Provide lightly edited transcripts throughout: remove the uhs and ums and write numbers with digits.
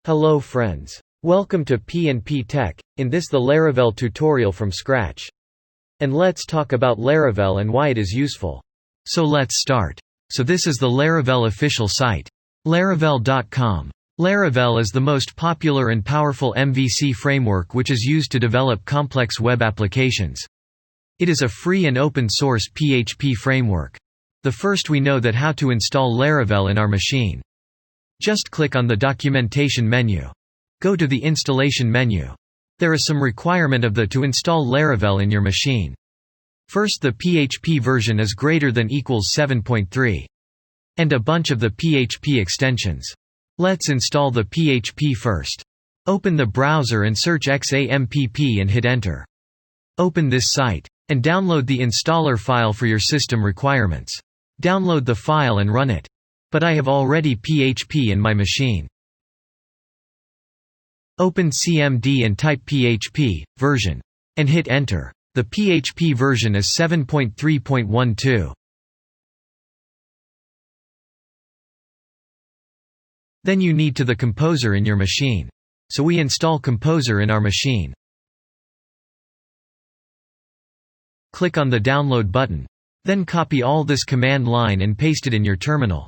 Hello friends. Welcome to P&P Tech, in this the Laravel tutorial from scratch. And let's talk about Laravel and why it is useful. So let's start. So this is the Laravel official site. Laravel.com. Laravel is the most popular and powerful MVC framework which is used to develop complex web applications. It is a free and open source PHP framework. The first we know that how to install Laravel in our machine. Just click on the documentation menu. Go to the installation menu. There is some requirement of to install Laravel in your machine. First, the PHP version is greater than equals 7.3. And a bunch of the PHP extensions. Let's install the PHP first. Open the browser and search XAMPP and hit enter. Open this site. And download the installer file for your system requirements. Download the file and run it. But I have already PHP in my machine. Open CMD and type PHP version. And hit enter. The PHP version is 7.3.12. Then you need the Composer in your machine. So we install Composer in our machine. Click on the download button. Then copy all this command line and paste it in your terminal.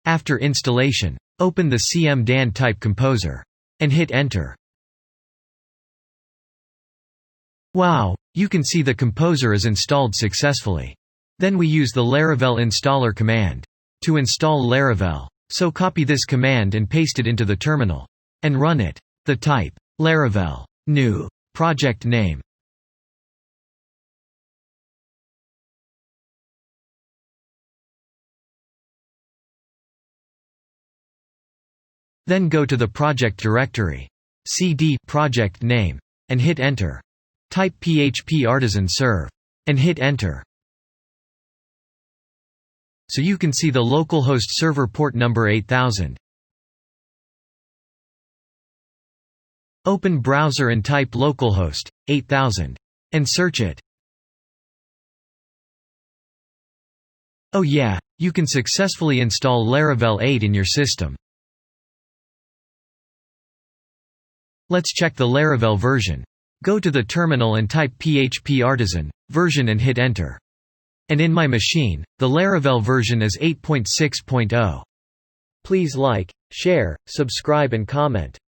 After installation, open the cmdan type Composer. And hit enter. Wow, you can see the Composer is installed successfully. Then we use the Laravel installer command to install Laravel. So copy this command and paste it into the terminal. And run it. The type, Laravel. New. Project name. Then go to the project directory. CD project name. And hit enter. Type PHP artisan serve. And hit enter. So you can see the localhost server port number 8000. Open browser and type localhost 8000. And search it. Oh yeah, you can successfully install Laravel 8 in your system. Let's check the Laravel version. Go to the terminal and type PHP artisan version and hit enter. And in my machine, the Laravel version is 8.6.0. Please like, share, subscribe and comment.